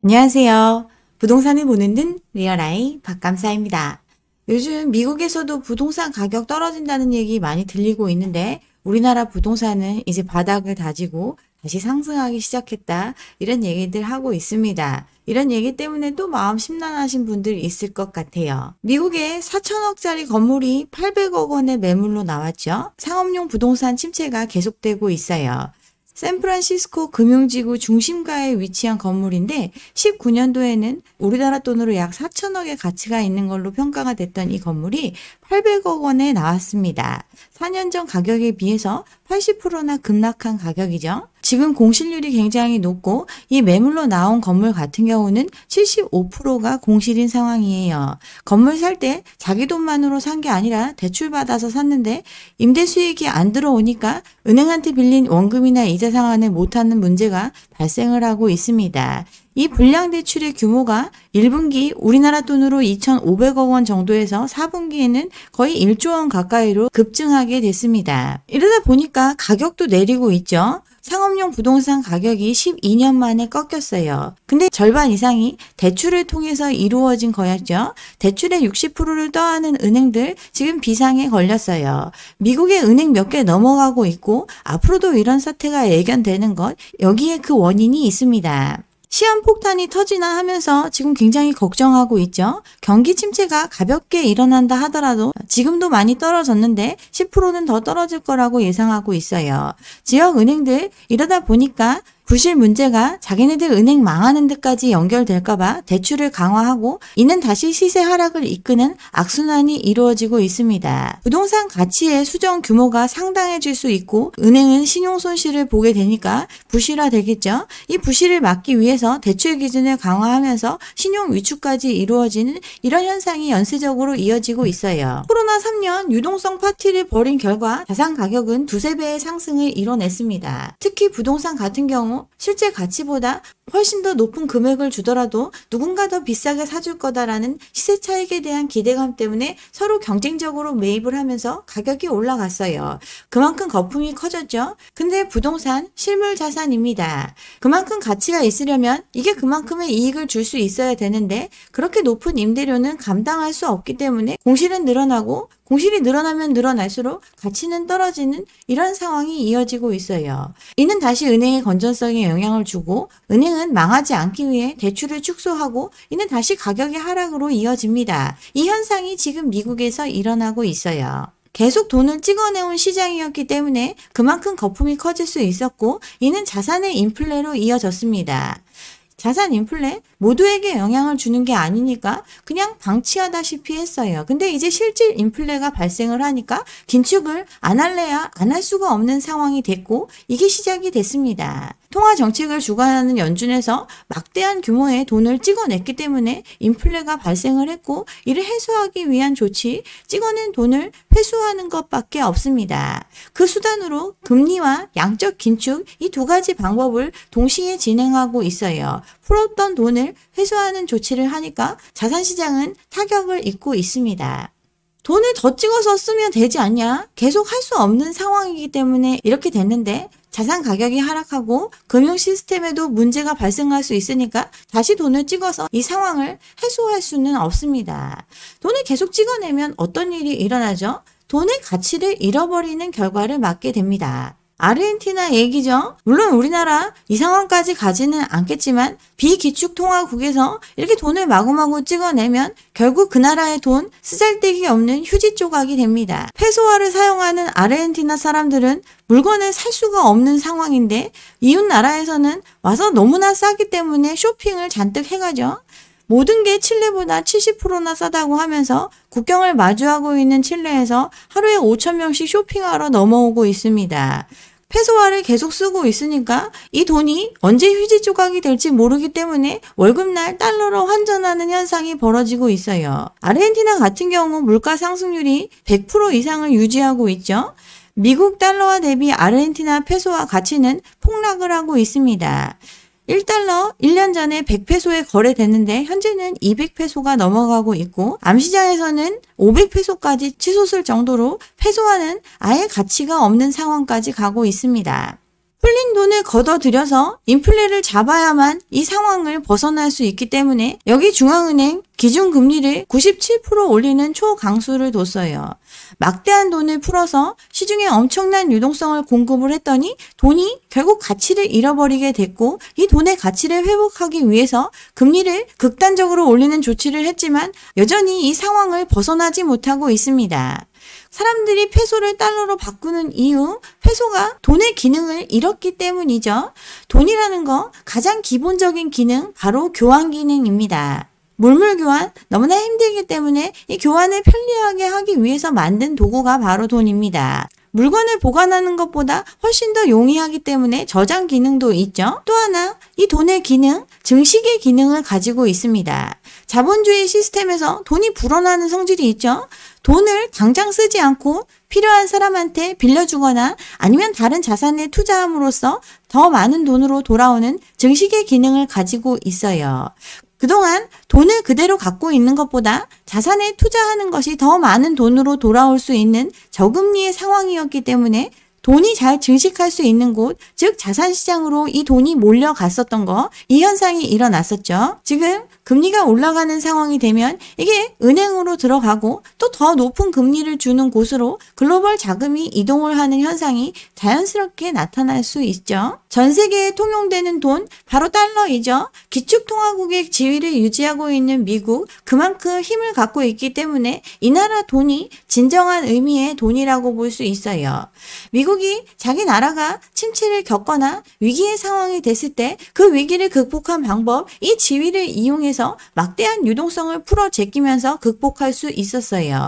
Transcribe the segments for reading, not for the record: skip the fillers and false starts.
안녕하세요. 부동산을 보는 듯 리얼아이 박감사입니다. 요즘 미국에서도 부동산 가격 떨어진다는 얘기 많이 들리고 있는데 우리나라 부동산은 이제 바닥을 다지고 다시 상승하기 시작했다. 이런 얘기들 하고 있습니다. 이런 얘기 때문에 또 마음 심란하신 분들 있을 것 같아요. 미국에 4천억짜리 건물이 800억 원의 매물로 나왔죠. 상업용 부동산 침체가 계속되고 있어요. 샌프란시스코 금융지구 중심가에 위치한 건물인데 19년도에는 우리나라 돈으로 약 4천억의 가치가 있는 걸로 평가가 됐던 이 건물이 800억 원에 나왔습니다. 4년 전 가격에 비해서 80%나 급락한 가격이죠. 지금 공실률이 굉장히 높고 이 매물로 나온 건물 같은 경우는 75%가 공실인 상황이에요. 건물 살 때 자기 돈만으로 산 게 아니라 대출받아서 샀는데 임대 수익이 안 들어오니까 은행한테 빌린 원금이나 이자 상환을 못하는 문제가 발생을 하고 있습니다. 이 불량 대출의 규모가 1분기 우리나라 돈으로 2,500억 원 정도에서 4분기에는 거의 1조 원 가까이로 급증하게 됐습니다. 이러다 보니까 가격도 내리고 있죠. 상업용 부동산 가격이 12년 만에 꺾였어요. 근데 절반 이상이 대출을 통해서 이루어진 거였죠. 대출의 60%를 떠안은 은행들 지금 비상에 걸렸어요. 미국의 은행 몇 개 넘어가고 있고 앞으로도 이런 사태가 예견되는 것, 여기에 그 원인이 있습니다. 시한폭탄이 터지나 하면서 지금 굉장히 걱정하고 있죠. 경기 침체가 가볍게 일어난다 하더라도 지금도 많이 떨어졌는데 10%는 더 떨어질 거라고 예상하고 있어요. 지역 은행들 이러다 보니까 부실 문제가 자기네들 은행 망하는 데까지 연결될까봐 대출을 강화하고 이는 다시 시세 하락을 이끄는 악순환이 이루어지고 있습니다. 부동산 가치의 수정 규모가 상당해질 수 있고 은행은 신용 손실을 보게 되니까 부실화되겠죠. 이 부실을 막기 위해서 대출 기준을 강화하면서 신용 위축까지 이루어지는 이런 현상이 연쇄적으로 이어지고 있어요. 코로나 3년 유동성 파티를 벌인 결과 자산 가격은 두세 배의 상승을 이뤄냈습니다. 특히 부동산 같은 경우 실제 가치보다 훨씬 더 높은 금액을 주더라도 누군가 더 비싸게 사줄 거다라는 시세 차익에 대한 기대감 때문에 서로 경쟁적으로 매입을 하면서 가격이 올라갔어요. 그만큼 거품이 커졌죠. 근데 부동산 실물 자산입니다. 그만큼 가치가 있으려면 이게 그만큼의 이익을 줄 수 있어야 되는데 그렇게 높은 임대료는 감당할 수 없기 때문에 공실은 늘어나고 공실이 늘어나면 늘어날수록 가치는 떨어지는 이런 상황이 이어지고 있어요. 이는 다시 은행의 건전성에 영향을 주고 은행은 망하지 않기 위해 대출을 축소하고 이는 다시 가격의 하락으로 이어집니다. 이 현상이 지금 미국에서 일어나고 있어요. 계속 돈을 찍어내온 시장이었기 때문에 그만큼 거품이 커질 수 있었고 이는 자산의 인플레로 이어졌습니다. 자산 인플레 모두에게 영향을 주는 게 아니니까 그냥 방치하다시피 했어요. 근데 이제 실질 인플레가 발생을 하니까 긴축을 안 할래야 안 할 수가 없는 상황이 됐고 이게 시작이 됐습니다. 통화 정책을 주관하는 연준에서 막대한 규모의 돈을 찍어냈기 때문에 인플레가 발생을 했고 이를 해소하기 위한 조치, 찍어낸 돈을 회수하는 것밖에 없습니다. 그 수단으로 금리와 양적 긴축 이 두 가지 방법을 동시에 진행하고 있어요. 풀었던 돈을 회수하는 조치를 하니까 자산시장은 타격을 입고 있습니다. 돈을 더 찍어서 쓰면 되지 않냐? 계속 할 수 없는 상황이기 때문에 이렇게 됐는데 자산 가격이 하락하고 금융 시스템에도 문제가 발생할 수 있으니까 다시 돈을 찍어서 이 상황을 해소할 수는 없습니다. 돈을 계속 찍어내면 어떤 일이 일어나죠? 돈의 가치를 잃어버리는 결과를 맞게 됩니다. 아르헨티나 얘기죠. 물론 우리나라 이 상황까지 가지는 않겠지만 비기축통화국에서 이렇게 돈을 마구마구 찍어내면 결국 그 나라의 돈 쓰잘데기 없는 휴지 조각이 됩니다. 페소화를 사용하는 아르헨티나 사람들은 물건을 살 수가 없는 상황인데 이웃 나라에서는 와서 너무나 싸기 때문에 쇼핑을 잔뜩 해가죠. 모든 게 칠레보다 70%나 싸다고 하면서 국경을 마주하고 있는 칠레에서 하루에 5,000명씩 쇼핑하러 넘어오고 있습니다. 페소화를 계속 쓰고 있으니까 이 돈이 언제 휴지 조각이 될지 모르기 때문에 월급날 달러로 환전하는 현상이 벌어지고 있어요. 아르헨티나 같은 경우 물가 상승률이 100% 이상을 유지하고 있죠. 미국 달러화 대비 아르헨티나 페소화 가치는 폭락을 하고 있습니다. 1달러 1년 전에 100페소에 거래됐는데 현재는 200페소가 넘어가고 있고 암시장에서는 500페소까지 치솟을 정도로 페소화는 아예 가치가 없는 상황까지 가고 있습니다. 풀린 돈을 걷어들여서 인플레를 잡아야만 이 상황을 벗어날 수 있기 때문에 여기 중앙은행 기준금리를 97% 올리는 초강수를 뒀어요. 막대한 돈을 풀어서 시중에 엄청난 유동성을 공급을 했더니 돈이 결국 가치를 잃어버리게 됐고, 이 돈의 가치를 회복하기 위해서 금리를 극단적으로 올리는 조치를 했지만 여전히 이 상황을 벗어나지 못하고 있습니다. 사람들이 페소를 달러로 바꾸는 이유, 페소가 돈의 기능을 잃었기 때문이죠. 돈이라는 거 가장 기본적인 기능, 바로 교환 기능입니다. 물물 교환 너무나 힘들기 때문에 이 교환을 편리하게 하기 위해서 만든 도구가 바로 돈입니다. 물건을 보관하는 것보다 훨씬 더 용이하기 때문에 저장 기능도 있죠. 또 하나, 이 돈의 기능, 증식의 기능을 가지고 있습니다. 자본주의 시스템에서 돈이 불어나는 성질이 있죠. 돈을 당장 쓰지 않고 필요한 사람한테 빌려주거나 아니면 다른 자산에 투자함으로써 더 많은 돈으로 돌아오는 증식의 기능을 가지고 있어요. 그동안 돈을 그대로 갖고 있는 것보다 자산에 투자하는 것이 더 많은 돈으로 돌아올 수 있는 저금리의 상황이었기 때문에 돈이 잘 증식할 수 있는 곳, 즉 자산시장으로 이 돈이 몰려갔었던 거, 이 현상이 일어났었죠. 지금 금리가 올라가는 상황이 되면 이게 은행으로 들어가고 또 더 높은 금리를 주는 곳으로 글로벌 자금이 이동을 하는 현상이 자연스럽게 나타날 수 있죠. 전 세계에 통용되는 돈, 바로 달러이죠. 기축통화국의 지위를 유지하고 있는 미국, 그만큼 힘을 갖고 있기 때문에 이 나라 돈이 진정한 의미의 돈이라고 볼 수 있어요. 미국이 자기 나라가 침체를 겪거나 위기의 상황이 됐을 때 그 위기를 극복한 방법, 이 지위를 이용해서 막대한 유동성을 풀어 제끼면서 극복할 수 있었어요.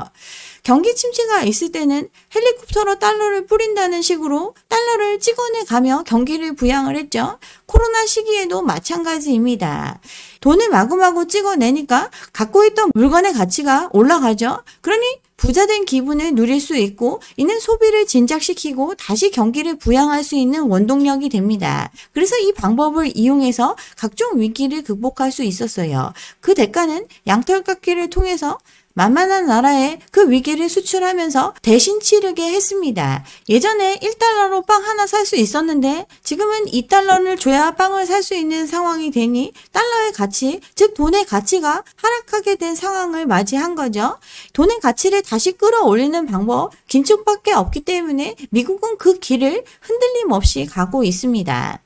경기 침체가 있을 때는 헬리콥터로 달러를 뿌린다는 식으로 달러를 찍어내 가며 경기를 부양을 했죠. 코로나 시기에도 마찬가지입니다. 돈을 마구마구 찍어내니까 갖고 있던 물건의 가치가 올라가죠. 그러니 부자된 기분을 누릴 수 있고, 이는 소비를 진작시키고 다시 경기를 부양할 수 있는 원동력이 됩니다. 그래서 이 방법을 이용해서 각종 위기를 극복할 수 있었어요. 그 대가는 양털깎기를 통해서 만만한 나라에 그 위기를 수출하면서 대신 치르게 했습니다. 예전에 1달러로 빵 하나 살 수 있었는데 지금은 2달러를 줘야 빵을 살 수 있는 상황이 되니 달러의 가치, 즉 돈의 가치가 하락하게 된 상황을 맞이한 거죠. 돈의 가치를 다시 끌어올리는 방법, 긴축밖에 없기 때문에 미국은 그 길을 흔들림 없이 가고 있습니다.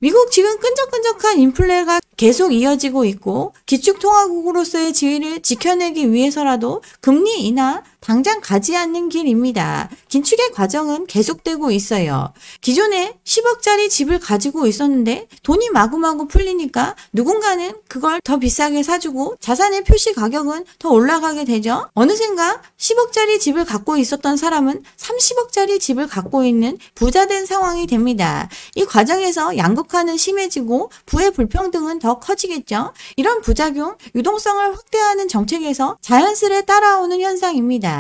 미국 지금 끈적끈적한 인플레가 계속 이어지고 있고, 기축통화국으로서의 지위를 지켜내기 위해서라도 금리 인하 당장 가지 않는 길입니다. 긴축의 과정은 계속되고 있어요. 기존에 10억짜리 집을 가지고 있었는데 돈이 마구마구 풀리니까 누군가는 그걸 더 비싸게 사주고 자산의 표시 가격은 더 올라가게 되죠. 어느샌가 10억짜리 집을 갖고 있었던 사람은 30억짜리 집을 갖고 있는 부자된 상황이 됩니다. 이 과정에서 양극화는 심해지고 부의 불평등은 더 커지겠죠. 이런 부작용, 유동성을 확대하는 정책에서 자연스레 따라오는 현상입니다.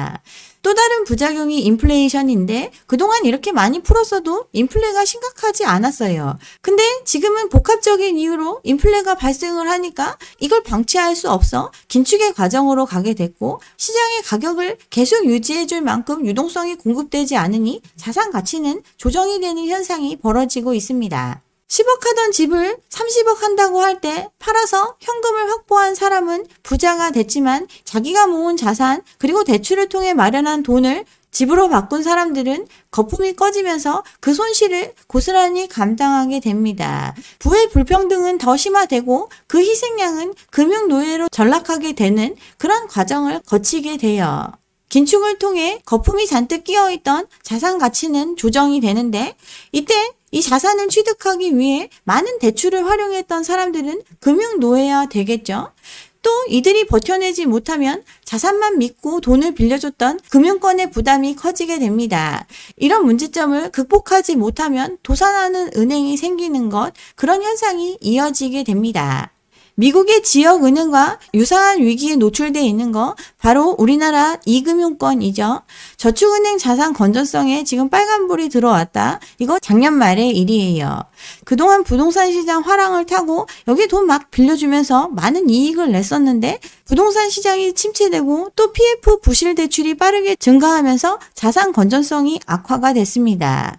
또 다른 부작용이 인플레이션인데 그동안 이렇게 많이 풀었어도 인플레가 심각하지 않았어요. 근데 지금은 복합적인 이유로 인플레가 발생을 하니까 이걸 방치할 수 없어 긴축의 과정으로 가게 됐고, 시장의 가격을 계속 유지해 줄 만큼 유동성이 공급되지 않으니 자산 가치는 조정이 되는 현상이 벌어지고 있습니다. 10억 하던 집을 30억 한다고 할 때 팔아서 현금을 확보한 사람은 부자가 됐지만 자기가 모은 자산 그리고 대출을 통해 마련한 돈을 집으로 바꾼 사람들은 거품이 꺼지면서 그 손실을 고스란히 감당하게 됩니다. 부의 불평등은 더 심화되고 그 희생양은 금융노예로 전락하게 되는 그런 과정을 거치게 돼요. 긴축을 통해 거품이 잔뜩 끼어있던 자산 가치는 조정이 되는데, 이때 이 자산을 취득하기 위해 많은 대출을 활용했던 사람들은 금융노예화 되겠죠. 또 이들이 버텨내지 못하면 자산만 믿고 돈을 빌려줬던 금융권의 부담이 커지게 됩니다. 이런 문제점을 극복하지 못하면 도산하는 은행이 생기는 것, 그런 현상이 이어지게 됩니다. 미국의 지역은행과 유사한 위기에 노출되어 있는 거 바로 우리나라 이금융권이죠. 저축은행 자산 건전성에 지금 빨간불이 들어왔다. 이거 작년 말의 일이에요. 그동안 부동산 시장 화랑을 타고 여기 돈 막 빌려주면서 많은 이익을 냈었는데 부동산 시장이 침체되고 또 PF 부실 대출이 빠르게 증가하면서 자산 건전성이 악화가 됐습니다.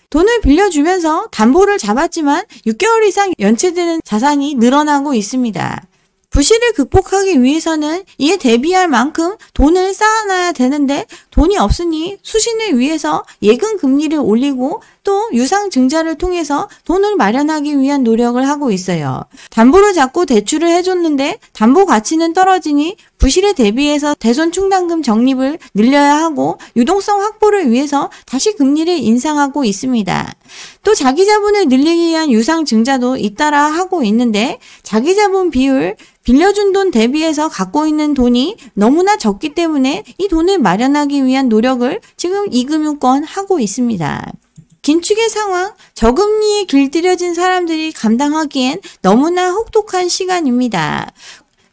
돈을 빌려주면서 담보를 잡았지만 6개월 이상 연체되는 자산이 늘어나고 있습니다. 부실을 극복하기 위해서는 이에 대비할 만큼 돈을 쌓아놔야 되는데 돈이 없으니 수신을 위해서 예금 금리를 올리고 또 유상증자를 통해서 돈을 마련하기 위한 노력을 하고 있어요. 담보를 잡고 대출을 해줬는데 담보 가치는 떨어지니 부실에 대비해서 대손충당금 적립을 늘려야 하고 유동성 확보를 위해서 다시 금리를 인상하고 있습니다. 또 자기 자본을 늘리기 위한 유상증자도 잇따라 하고 있는데 자기 자본 비율, 빌려준 돈 대비해서 갖고 있는 돈이 너무나 적기 때문에 이 돈을 마련하기 위한 노력을 지금 이금융권 하고 있습니다. 긴축의 상황, 저금리에 길들여진 사람들이 감당하기엔 너무나 혹독한 시간입니다.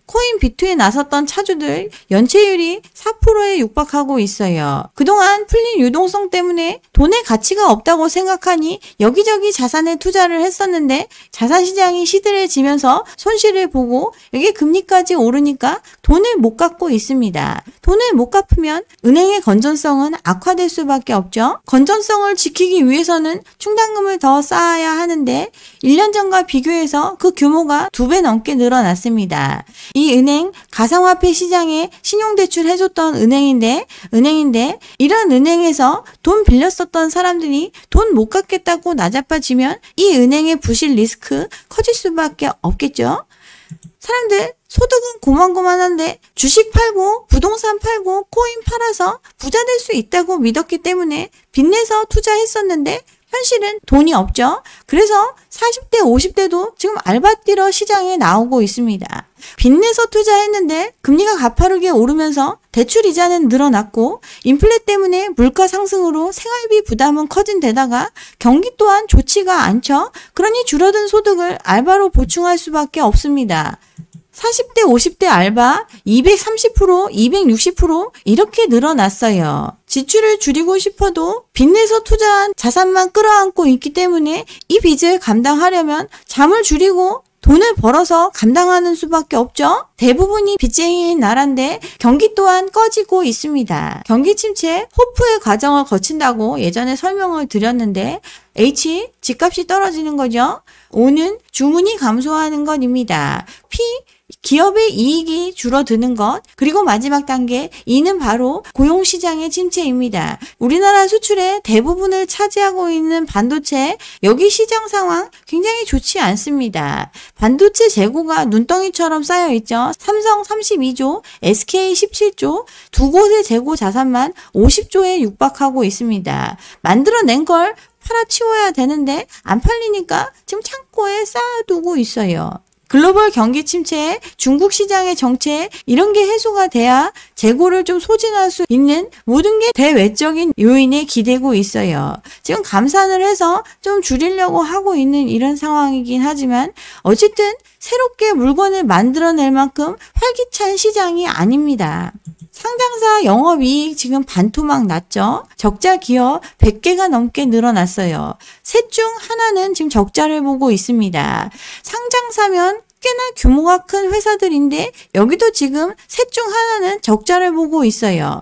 코인 비트에 나섰던 차주들 연체율이 4%에 육박하고 있어요. 그동안 풀린 유동성 때문에 돈의 가치가 없다고 생각하니 여기저기 자산에 투자를 했었는데 자산시장이 시들해지면서 손실을 보고 여기 금리까지 오르니까 돈을 못 갚고 있습니다. 돈을 못 갚으면 은행의 건전성은 악화될 수밖에 없죠. 건전성을 지키기 위해서는 충당금을 더 쌓아야 하는데 1년 전과 비교해서 그 규모가 2배 넘게 늘어났습니다. 이 은행 가상화폐 시장에 신용대출 해줬던 은행인데 이런 은행에서 돈 빌렸었던 사람들이 돈 못 갚겠다고 나자빠지면 이 은행의 부실 리스크 커질 수밖에 없겠죠. 사람들 소득은 고만고만한데 주식 팔고 부동산 팔고 코인 팔아서 부자 될 수 있다고 믿었기 때문에 빚내서 투자했었는데 현실은 돈이 없죠. 그래서 40대, 50대도 지금 알바 뛰러 시장에 나오고 있습니다. 빚내서 투자했는데 금리가 가파르게 오르면서 대출 이자는 늘어났고 인플레 때문에 물가 상승으로 생활비 부담은 커진 데다가 경기 또한 좋지가 않죠. 그러니 줄어든 소득을 알바로 보충할 수밖에 없습니다. 40대, 50대 알바 230%, 260% 이렇게 늘어났어요. 지출을 줄이고 싶어도 빚내서 투자한 자산만 끌어안고 있기 때문에 이 빚을 감당하려면 잠을 줄이고 돈을 벌어서 감당하는 수밖에 없죠. 대부분이 빚쟁이인 나라인데 경기 또한 꺼지고 있습니다. 경기 침체, 호프의 과정을 거친다고 예전에 설명을 드렸는데 H, 집값이 떨어지는 거죠. O는 주문이 감소하는 것입니다. P, 기업의 이익이 줄어드는 것, 그리고 마지막 단계 E는 바로 고용시장의 침체입니다. 우리나라 수출의 대부분을 차지하고 있는 반도체, 여기 시장 상황 굉장히 좋지 않습니다. 반도체 재고가 눈덩이처럼 쌓여있죠. 삼성 32조, SK 17조, 두 곳의 재고 자산만 50조에 육박하고 있습니다. 만들어낸 걸 팔아치워야 되는데 안 팔리니까 지금 창고에 쌓아두고 있어요. 글로벌 경기 침체, 중국 시장의 정체 이런 게 해소가 돼야 재고를 좀 소진할 수 있는 모든 게 대외적인 요인에 기대고 있어요. 지금 감산을 해서 좀 줄이려고 하고 있는 이런 상황이긴 하지만 어쨌든 새롭게 물건을 만들어낼 만큼 활기찬 시장이 아닙니다. 상장사 영업이익 지금 반토막 났죠. 적자 기업 100개가 넘게 늘어났어요. 셋 중 하나는 지금 적자를 보고 있습니다. 상장사면 꽤나 규모가 큰 회사들인데 여기도 지금 셋 중 하나는 적자를 보고 있어요.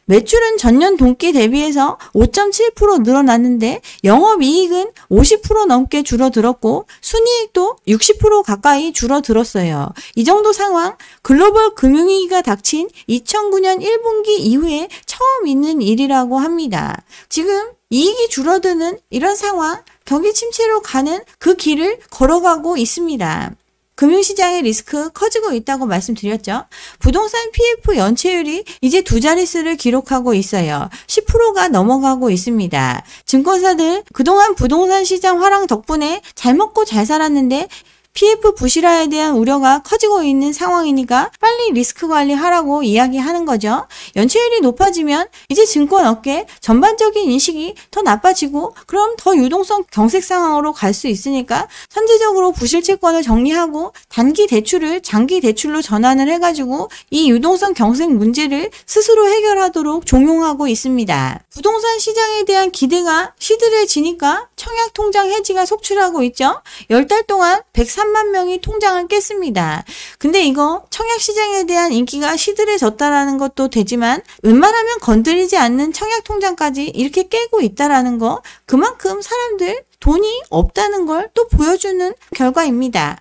매출은 전년 동기 대비해서 5.7% 늘어났는데 영업이익은 50% 넘게 줄어들었고 순이익도 60% 가까이 줄어들었어요. 이 정도 상황 글로벌 금융위기가 닥친 2009년 1분기 이후에 처음 있는 일이라고 합니다. 지금 이익이 줄어드는 이런 상황, 경기 침체로 가는 그 길을 걸어가고 있습니다. 금융시장의 리스크 커지고 있다고 말씀드렸죠. 부동산 PF 연체율이 이제 두 자릿수를 기록하고 있어요. 10%가 넘어가고 있습니다. 증권사들 그동안 부동산 시장 화랑 덕분에 잘 먹고 잘 살았는데 PF 부실화에 대한 우려가 커지고 있는 상황이니까 빨리 리스크 관리하라고 이야기하는 거죠. 연체율이 높아지면 이제 증권업계 전반적인 인식이 더 나빠지고 그럼 더 유동성 경색 상황으로 갈 수 있으니까 선제적으로 부실 채권을 정리하고 단기 대출을 장기 대출로 전환을 해가지고 이 유동성 경색 문제를 스스로 해결하도록 종용하고 있습니다. 부동산 시장에 대한 기대가 시들해지니까 청약 통장 해지가 속출하고 있죠. 10달 동안 140 3만 명이 통장을 깼습니다. 근데 이거 청약시장에 대한 인기가 시들해졌다라는 것도 되지만 웬만하면 건드리지 않는 청약통장까지 이렇게 깨고 있다라는 거, 그만큼 사람들 돈이 없다는 걸 또 보여주는 결과입니다.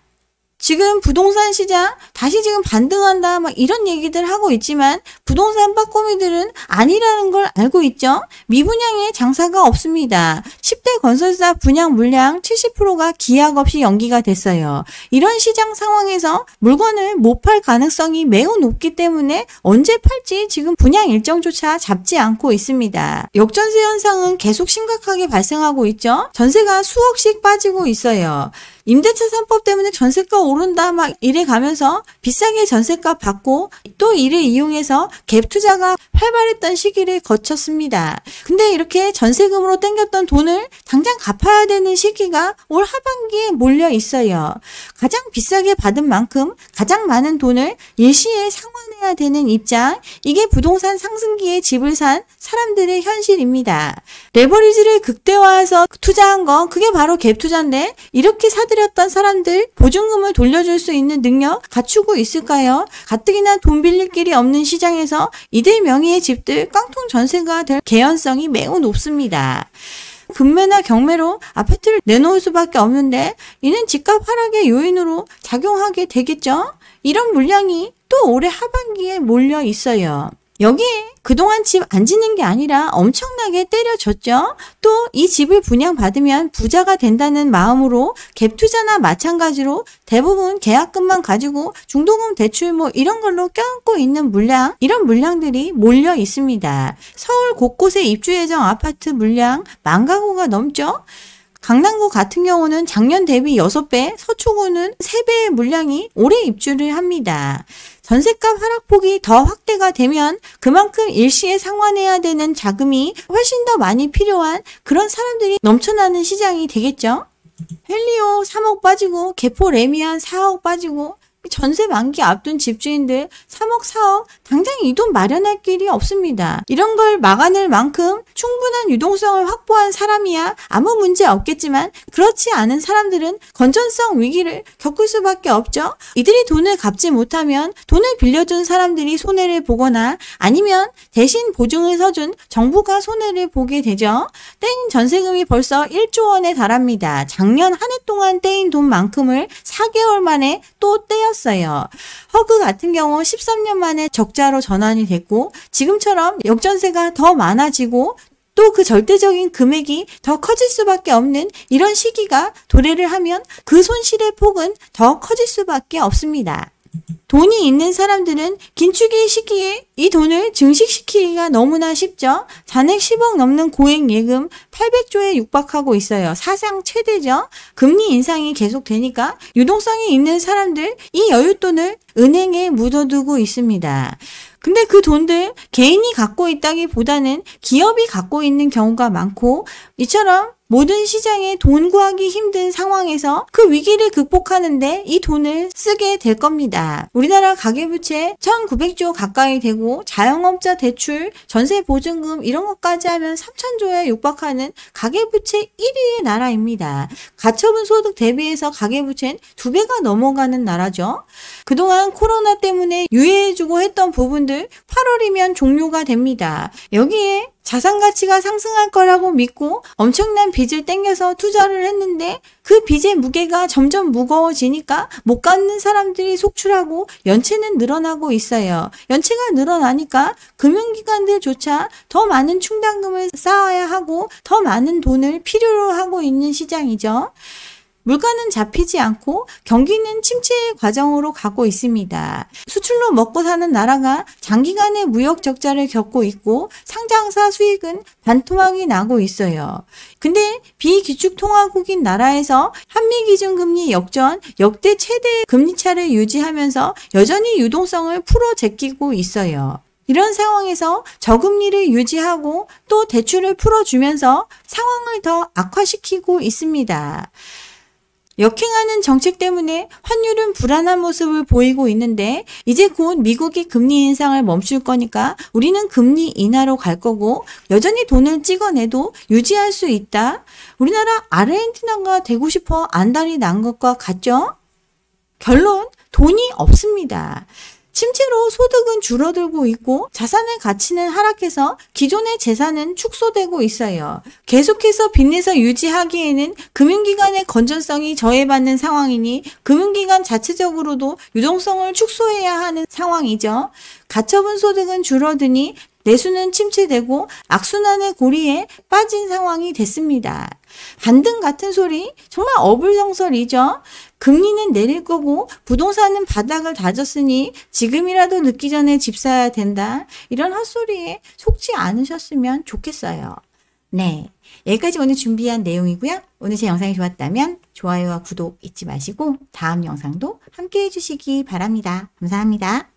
지금 부동산 시장 다시 지금 반등한다 막 이런 얘기들 하고 있지만 부동산 빠꼬미들은 아니라는 걸 알고 있죠. 미분양의 장사가 없습니다. 10대 건설사 분양 물량 70%가 기약 없이 연기가 됐어요. 이런 시장 상황에서 물건을 못 팔 가능성이 매우 높기 때문에 언제 팔지 지금 분양 일정조차 잡지 않고 있습니다. 역전세 현상은 계속 심각하게 발생하고 있죠. 전세가 수억씩 빠지고 있어요. 임대차 3법 때문에 전세가 오른다 막 이래 가면서 비싸게 전세가 받고 또 이를 이용해서 갭 투자가 활발했던 시기를 거쳤습니다. 근데 이렇게 전세금으로 땡겼던 돈을 당장 갚아야 되는 시기가 올 하반기에 몰려 있어요. 가장 비싸게 받은 만큼 가장 많은 돈을 일시에 상환해야 되는 입장, 이게 부동산 상승기에 집을 산 사람들의 현실입니다. 레버리지를 극대화해서 투자한 거, 그게 바로 갭 투자인데 이렇게 사들였던 사람들 보증금을 돌려줄 수 있는 능력 갖추고 있을까요? 가뜩이나 돈 빌릴 길이 없는 시장에서 이들 명의의 집들 깡통 전세가 될 개연성이 매우 높습니다. 금매나 경매로 아파트를 내놓을 수밖에 없는데 이는 집값 하락의 요인으로 작용하게 되겠죠? 이런 물량이 또 올해 하반기에 몰려 있어요. 여기에 그동안 집 안 짓는 게 아니라 엄청나게 때려줬죠. 또 이 집을 분양받으면 부자가 된다는 마음으로 갭 투자나 마찬가지로 대부분 계약금만 가지고 중도금 대출 뭐 이런 걸로 껴안고 있는 물량, 이런 물량들이 몰려 있습니다. 서울 곳곳에 입주 예정 아파트 물량 10,000가구가 넘죠. 강남구 같은 경우는 작년 대비 6배, 서초구는 3배의 물량이 올해 입주를 합니다. 전셋값 하락폭이 더 확대가 되면 그만큼 일시에 상환해야 되는 자금이 훨씬 더 많이 필요한 그런 사람들이 넘쳐나는 시장이 되겠죠. 헬리오 3억 빠지고 개포 레미안 4억 빠지고 전세 만기 앞둔 집주인들 3억 4억 당장 이 돈 마련할 길이 없습니다. 이런 걸 막아낼 만큼 충분한 유동성을 확보한 사람이야 아무 문제 없겠지만 그렇지 않은 사람들은 건전성 위기를 겪을 수밖에 없죠. 이들이 돈을 갚지 못하면 돈을 빌려준 사람들이 손해를 보거나 아니면 대신 보증을 서준 정부가 손해를 보게 되죠. 떼인 전세금이 벌써 1조 원에 달합니다. 작년 한 해 동안 떼인 돈만큼을 4개월 만에 또 떼었어요. 허그 같은 경우 13년 만에 적자로 전환이 됐고 지금처럼 역전세가 더 많아지고 또 그 절대적인 금액이 더 커질 수밖에 없는 이런 시기가 도래를 하면 그 손실의 폭은 더 커질 수밖에 없습니다. 돈이 있는 사람들은 긴축의 시기에 이 돈을 증식시키기가 너무나 쉽죠. 잔액 10억 넘는 고액 예금 800조에 육박하고 있어요. 사상 최대죠. 금리 인상이 계속되니까 유동성이 있는 사람들 이 여윳돈을 은행에 묻어두고 있습니다. 근데 그 돈들 개인이 갖고 있다기보다는 기업이 갖고 있는 경우가 많고 이처럼 모든 시장에 돈 구하기 힘든 상황에서 그 위기를 극복하는데 이 돈을 쓰게 될 겁니다. 우리나라 가계부채 1900조 가까이 되고 자영업자 대출, 전세보증금 이런 것까지 하면 3000조에 육박하는 가계부채 1위의 나라입니다. 가처분 소득 대비해서 가계부채는 2배가 넘어가는 나라죠. 그동안 코로나 때문에 유예해주고 했던 부분들 8월이면 종료가 됩니다. 여기에 자산 가치가 상승할 거라고 믿고 엄청난 빚을 땡겨서 투자를 했는데 그 빚의 무게가 점점 무거워지니까 못 갚는 사람들이 속출하고 연체는 늘어나고 있어요. 연체가 늘어나니까 금융기관들조차 더 많은 충당금을 쌓아야 하고 더 많은 돈을 필요로 하고 있는 시장이죠. 물가는 잡히지 않고 경기는 침체의 과정으로 가고 있습니다. 수출로 먹고 사는 나라가 장기간의 무역 적자를 겪고 있고 상장사 수익은 반토막이 나고 있어요. 근데 비기축통화국인 나라에서 한미기준금리 역전 역대 최대의 금리차를 유지하면서 여전히 유동성을 풀어 제끼고 있어요. 이런 상황에서 저금리를 유지하고 또 대출을 풀어주면서 상황을 더 악화시키고 있습니다. 역행하는 정책 때문에 환율은 불안한 모습을 보이고 있는데 이제 곧 미국이 금리 인상을 멈출 거니까 우리는 금리 인하로 갈 거고 여전히 돈을 찍어내도 유지할 수 있다. 우리나라 아르헨티나가 되고 싶어 안달이 난 것과 같죠? 결론, 돈이 없습니다. 침체로 소득은 줄어들고 있고 자산의 가치는 하락해서 기존의 재산은 축소되고 있어요. 계속해서 빚내서 유지하기에는 금융기관의 건전성이 저해받는 상황이니 금융기관 자체적으로도 유동성을 축소해야 하는 상황이죠. 가처분 소득은 줄어드니 내수는 침체되고 악순환의 고리에 빠진 상황이 됐습니다. 반등 같은 소리 정말 어불성설이죠. 금리는 내릴 거고 부동산은 바닥을 다졌으니 지금이라도 늦기 전에 집 사야 된다. 이런 헛소리에 속지 않으셨으면 좋겠어요. 네, 여기까지 오늘 준비한 내용이고요. 오늘 제 영상이 좋았다면 좋아요와 구독 잊지 마시고 다음 영상도 함께 해주시기 바랍니다. 감사합니다.